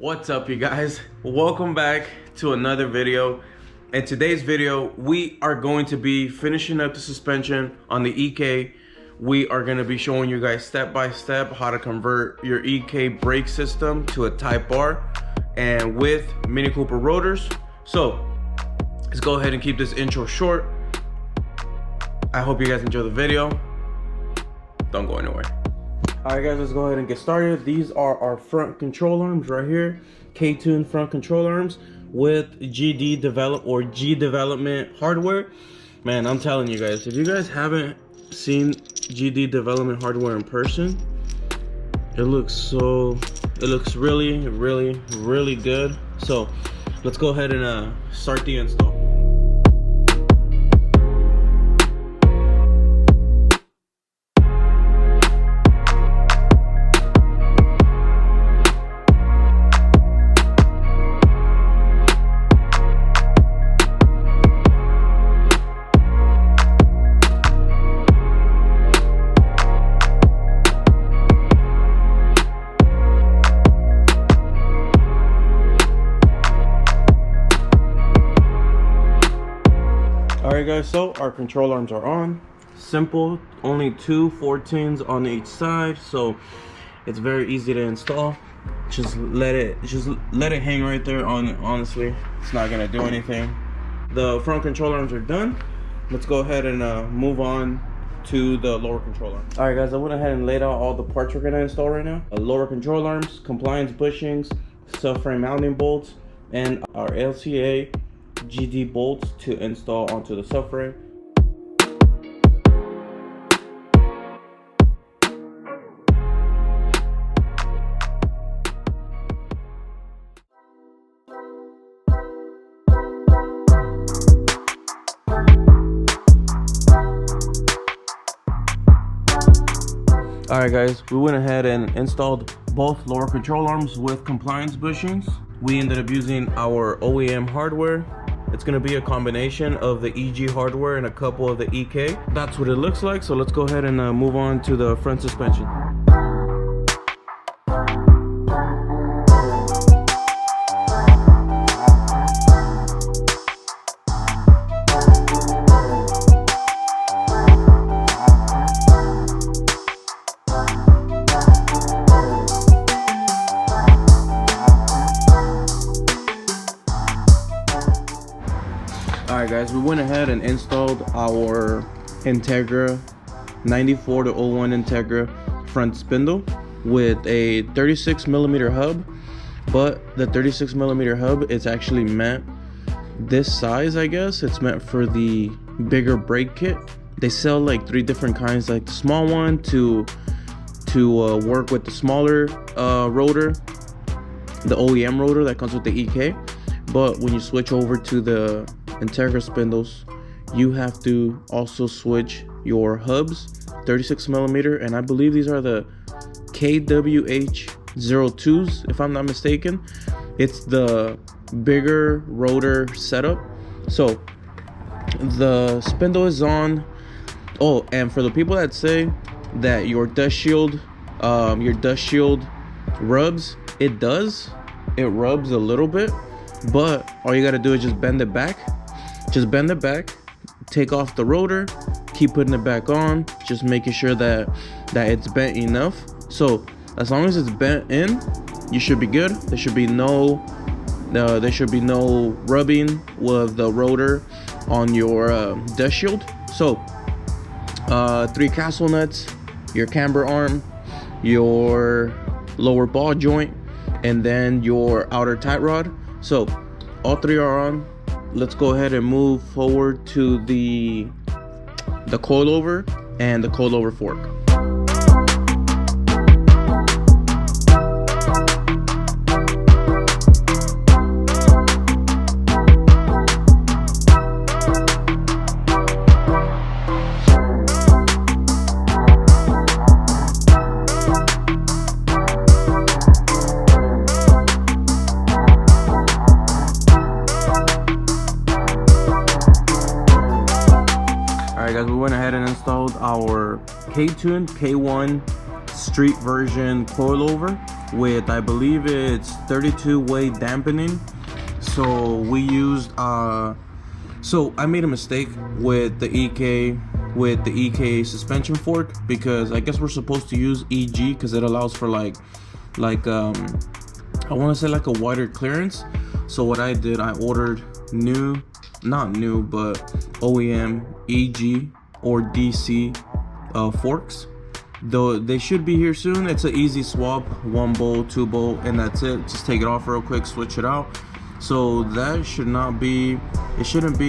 What's up, you guys? Welcome back to another video. In today's video, we are going to be finishing up the suspension on the EK. We are going to be showing you guys step by step how to convert your EK brake system to a Type-R and with Mini Cooper rotors. So let's go ahead and keep this intro short. I hope you guys enjoy the video. Don't go anywhere. Alright guys, let's go ahead and get started. These are our front control arms right here. Ktuned front control arms with GDEVELOPMENT Hardware. Man, I'm telling you guys, if you guys haven't seen GDEVELOPMENT Hardware in person, it looks really good. So let's go ahead and start the install. Alright guys, so our control arms are on. Simple, only two 14s on each side, so it's very easy to install. Just let it hang right there. Honestly, it's not gonna do anything. The front control arms are done. Let's go ahead and move on to the lower control arm. Alright guys, I went ahead and laid out all the parts we're gonna install right now. Lower control arms, compliance bushings, subframe mounting bolts, and our LCA GD bolts to install onto the subframe. Alright guys, we went ahead and installed both lower control arms with compliance bushings. We ended up using our OEM hardware. It's going to be a combination of the EG hardware and a couple of the EK. That's what it looks like. So let's go ahead and move on to the front suspension. Alright guys, we went ahead and installed our Integra 94-01 Integra front spindle with a 36mm hub, but the 36mm hub is actually meant this size, I guess. It's meant for the bigger brake kit. They sell like 3 different kinds, like the small one to work with the smaller rotor, the OEM rotor that comes with the EK. But when you switch over to the Integra Spindles, you have to also switch your hubs, 36mm, and I believe these are the KWH02s, if I'm not mistaken. It's the bigger rotor setup. So the spindle is on. Oh, and for the people that say that your dust shield rubs, it does. It rubs a little bit, but all you gotta do is just bend it back. Just bend it back, take off the rotor, keep putting it back on, just making sure that it's bent enough. So as long as it's bent in, you should be good. There should be no rubbing with the rotor on your dust shield. So 3 castle nuts, your camber arm, your lower ball joint, and then your outer tight rod. So all 3 are on. Let's go ahead and move forward to the coilover and the coilover fork. Alright guys, we went ahead and installed our Ktuned K1 street version coilover with, I believe it's 32-way dampening. So we used so I made a mistake with the EK suspension fork, because I guess we're supposed to use EG because it allows for like I want to say like a wider clearance. So what I did, I ordered not new but OEM EG or DC forks. Though they should be here soon. It's an easy swap, 1 bolt, 2 bolt, and that's it. Just take it off real quick, switch it out. So that shouldn't be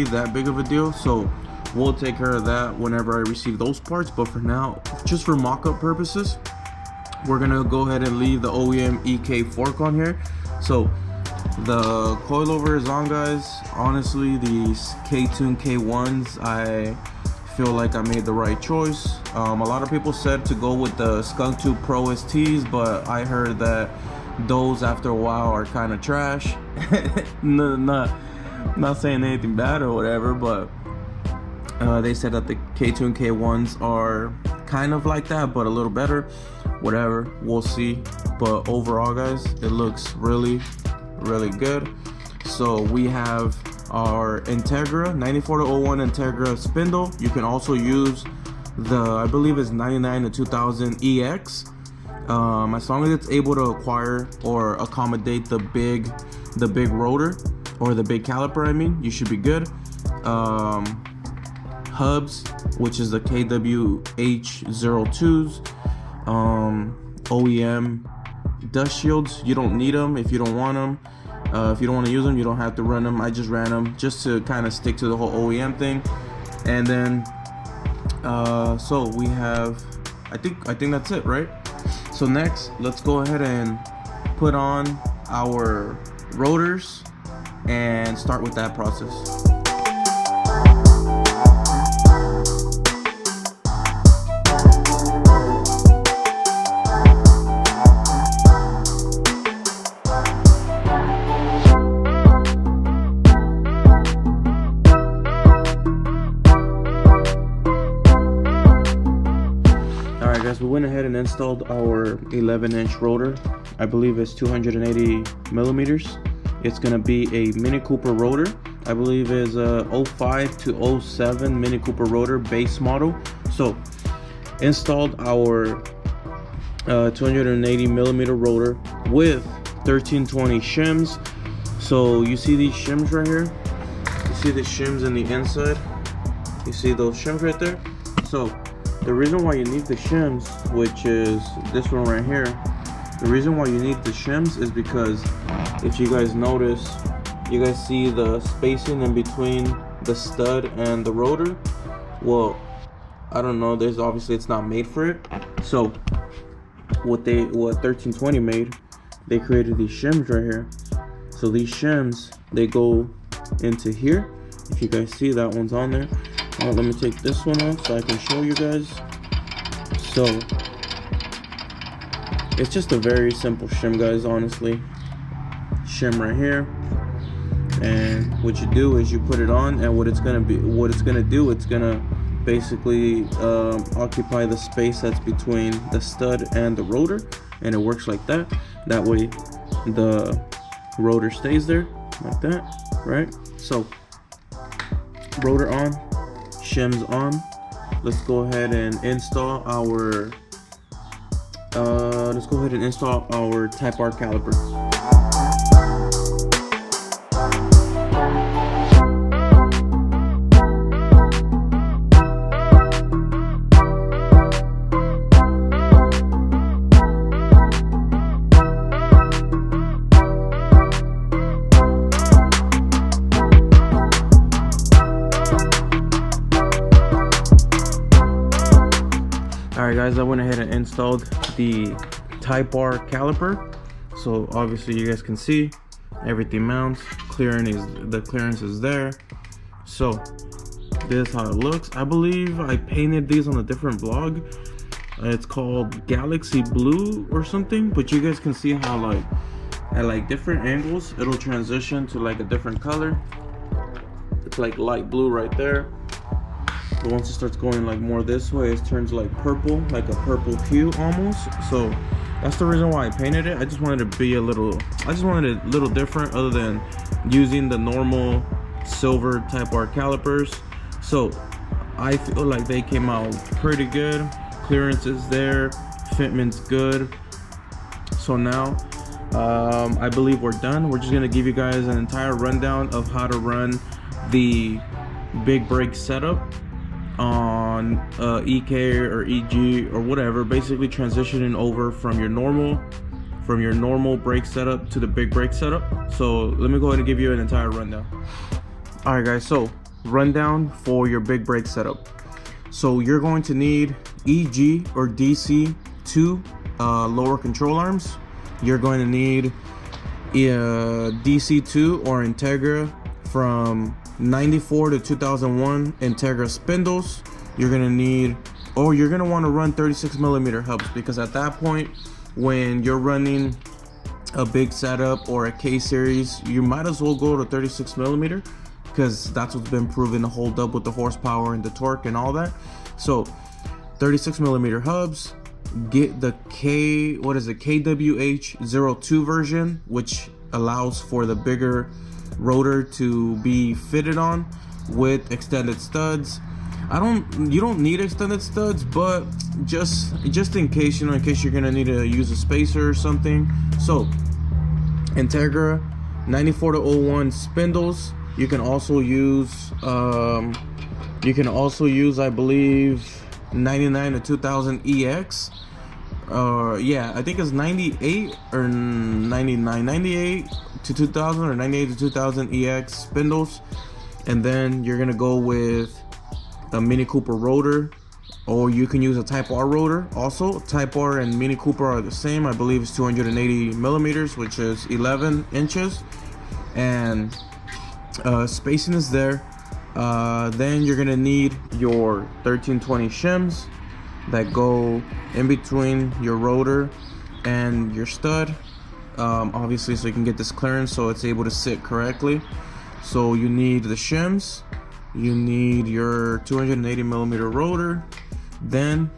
that big of a deal. So we'll take care of that whenever I receive those parts. But for now, just for mock-up purposes, we're gonna go ahead and leave the OEM EK fork on here. So the coilover is on, guys. Honestly, these Ktuned K1s, I feel like I made the right choice. A lot of people said to go with the Skunk Tube Pro STs, but I heard that those after a while are kind of trash. not saying anything bad or whatever, but they said that the Ktuned K1s are kind of like that, but a little better. Whatever, we'll see. But overall, guys, it looks really good. So we have our Integra 94-01 Integra Spindle. You can also use the, I believe it's 99 to 2000 EX, as long as it's able to acquire or accommodate the big rotor, or the big caliper, I mean, you should be good. Hubs, which is the KWH02s, OEM dust shields. You don't need them if you don't want them. If you don't want to use them, you don't have to run them. I just ran them just to kind of stick to the whole OEM thing. And then so we have, I think that's it, right? So next, let's go ahead and put on our rotors and start with that process. We went ahead and installed our 11-inch rotor. I believe it's 280 millimeters. It's gonna be a Mini Cooper rotor. I believe is a 05 to 07 Mini Cooper rotor base model. So installed our 280 millimeter rotor with 1320 shims. So you see these shims right here? You see the shims in the inside? You see those shims right there? So the reason why you need the shims, which is this one right here, the reason why you need the shims is because if you guys notice, you guys see the spacing in between the stud and the rotor. Well, I don't know, there's obviously, it's not made for it. So what 1320 made, they created these shims right here. So these shims, they go into here. If you guys see, that one's on there. Let me take this one off so I can show you guys. So it's just a very simple shim, guys, honestly. Shim right here, and what you do is you put it on, and what it's gonna do, it's gonna basically occupy the space that's between the stud and the rotor, and it works like that. That way the rotor stays there like that, right? So rotor on, shims on. Let's go ahead and install our Type-R caliper. Alright guys, I went ahead and installed the Type-R caliper. So obviously you guys can see everything mounts, the clearance is there. So this is how it looks. I believe I painted these on a different blog. It's called Galaxy Blue or something, but you guys can see how like at like different angles it'll transition to like a different color. It's like light blue right there. But once it starts going like more this way, it turns like purple, like a purple hue almost. So that's the reason why I painted it. I just wanted to be a little different other than using the normal silver Type-R calipers. So I feel like they came out pretty good. Clearance is there, fitment's good. So now I believe we're done. We're just gonna give you guys an entire rundown of how to run the big brake setup on EK or EG or whatever, basically transitioning over from your normal brake setup to the big brake setup. So let me go ahead and give you an entire rundown. All right guys, so rundown for your big brake setup. So you're going to need EG or DC 2 lower control arms. You're going to need DC2 or Integra from 94 to 2001 Integra Spindles. You're gonna need, or you're gonna want to run 36mm hubs, because at that point, when you're running a big setup or a K series, you might as well go to 36mm, because that's what's been proven to hold up with the horsepower and the torque and all that. So 36mm hubs. Get the KWH02 version, which allows for the bigger rotor to be fitted on with extended studs. You don't need extended studs, but just in case, in case you're gonna need to use a spacer or something. So Integra 94 to 01 spindles. You can also use I believe 99 to 2000 EX. Yeah, I think it's 98 or 99, 98 to 2000 or 98 to 2000 EX spindles. And then you're gonna go with a Mini Cooper rotor, or you can use a Type-R rotor. Also, Type-R and Mini Cooper are the same. I believe it's 280mm, which is 11 inches, and spacing is there. Then you're gonna need your 1320 shims that go in between your rotor and your stud, obviously, so you can get this clearance so it's able to sit correctly. So you need the shims, you need your 280mm rotor. Then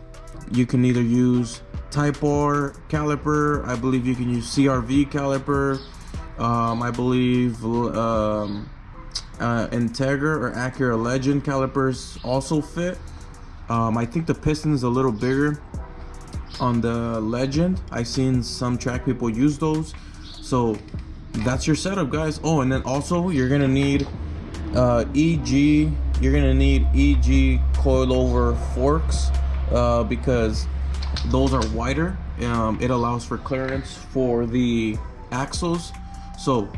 you can either use Type-R caliper, I believe you can use CRV caliper, I believe Integra or Acura Legend calipers also fit. I think the piston is a little bigger on the Legend. I've seen some track people use those. So that's your setup, guys. Oh, and then also you're gonna need EG. You're gonna need EG coilover forks, because those are wider. It allows for clearance for the axles. So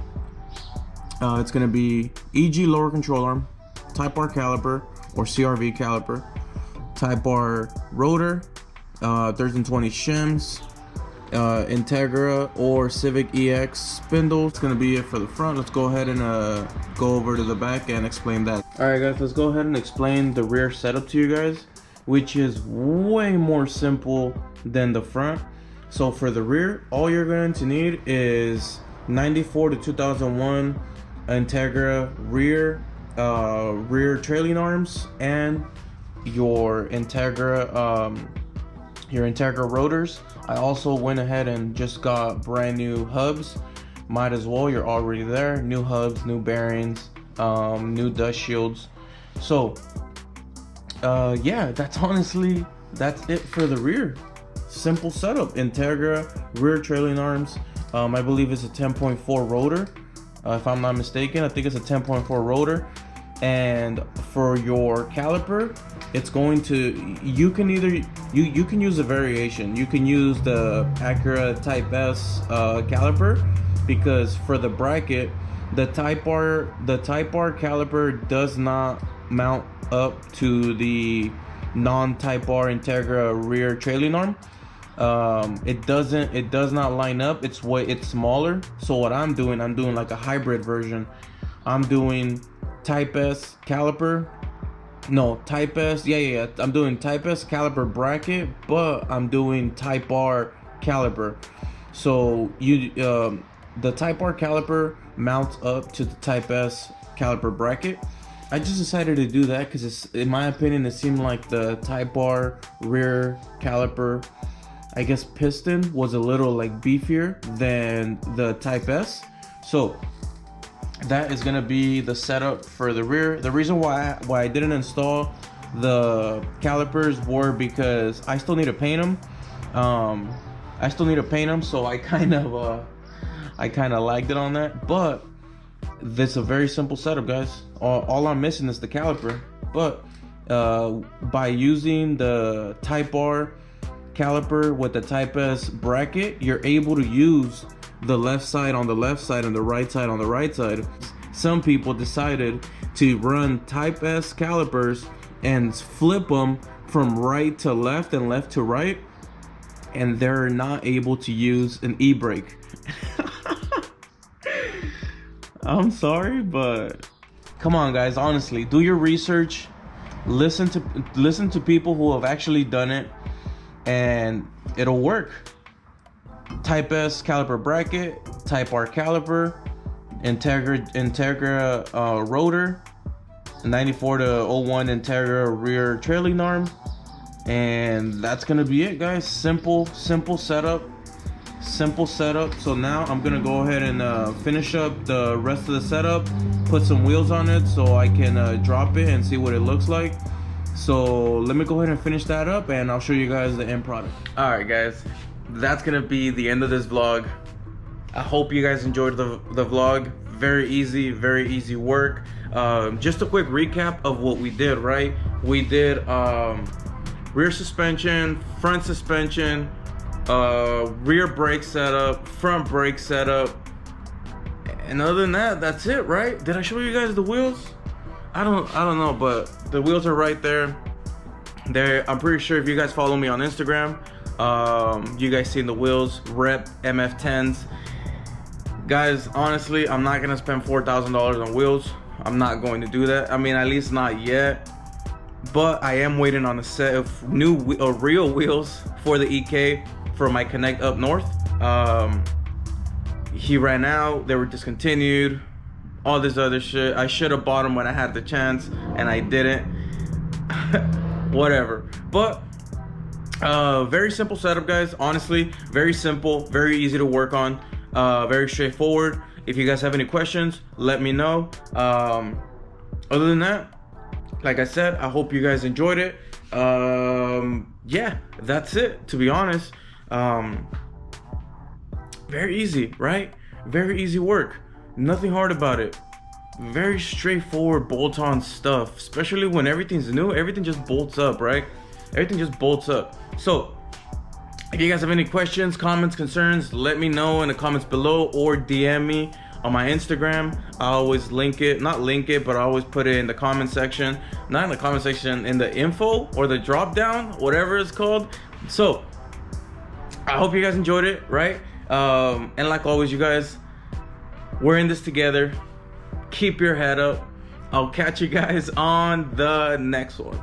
it's gonna be EG lower control arm, Type-R caliper or CRV caliper, Type-R rotor, 1320 shims, Integra or Civic EX spindle. It's gonna be it for the front. Let's go ahead and go over to the back and explain that. All right, guys, let's go ahead and explain the rear setup to you guys, which is way more simple than the front. So for the rear, all you're going to need is 94 to 2001 Integra rear trailing arms and your Integra rotors. I also went ahead and just got brand new hubs. Might as well, you're already there. New hubs, new bearings, new dust shields. So yeah, that's it for the rear. Simple setup. Integra rear trailing arms. I believe it's a 10.4 rotor, if I'm not mistaken. I think it's a 10.4 rotor. And for your caliper, it's going to, you can either you can use a variation. You can use the Acura Type-S caliper, because for the bracket, the Type-R caliper does not mount up to the non-Type-R Integra rear trailing arm. It does not line up. It's smaller. So what I'm doing like a hybrid version. I'm doing Type-S caliper. No, Type-S. Yeah. I'm doing Type-S caliper bracket, but I'm doing Type-R caliper. So the Type-R caliper mounts up to the Type-S caliper bracket. I just decided to do that because, in my opinion, it seemed like the Type-R rear caliper, I guess, piston was a little like beefier than the Type-S. So that is gonna be the setup for the rear. The reason why I didn't install the calipers were because I still need to paint them. So I kind of lagged it on that. But this is a very simple setup, guys. All I'm missing is the caliper. But by using the Type-R caliper with the Type-S bracket, you're able to use the left side on the left side and the right side on the right side. Some people decided to run Type-S calipers and flip them from right to left and left to right, and they're not able to use an e-brake. I'm sorry, but come on, guys, honestly, do your research. Listen to people who have actually done it, and it'll work. Type-S caliper bracket, Type-R caliper, Integra rotor, 94 to 01 Integra rear trailing arm, and that's gonna be it, guys. Simple setup. So now I'm gonna go ahead and finish up the rest of the setup, put some wheels on it so I can drop it and see what it looks like. So let me go ahead and finish that up, and I'll show you guys the end product. All right, guys, that's gonna be the end of this vlog. I hope you guys enjoyed the vlog. Very easy work. Just a quick recap of what we did, right? We did rear suspension, front suspension, rear brake setup, front brake setup, and other than that, that's it, right? Did I show you guys the wheels? I don't know, but the wheels are right there. I'm pretty sure if you guys follow me on Instagram, you guys seen the wheels, rep MF10s. Guys, honestly, I'm not gonna spend $4,000 on wheels. I'm not going to do that. I mean, at least not yet. But I am waiting on a set of real wheels for the EK for my Connect up north. He ran out, they were discontinued, all this other shit. I should have bought them when I had the chance, and I didn't. Whatever. But very simple setup, guys. Honestly, very simple, very easy to work on, very straightforward. If you guys have any questions, let me know. Other than that, like I said, I hope you guys enjoyed it. Yeah, that's it, to be honest. Very easy, right? Very easy work. Nothing hard about it. Very straightforward bolt-on stuff, especially when everything's new. Everything just bolts up, right? Everything just bolts up. So if you guys have any questions, comments, concerns, let me know in the comments below, or DM me on my Instagram. I always link it, not link it, but I always put it in the comment section. Not in the comment section, in the info or the drop down, whatever it's called. So I hope you guys enjoyed it, right? And like always, you guys, we're in this together. Keep your head up. I'll catch you guys on the next one.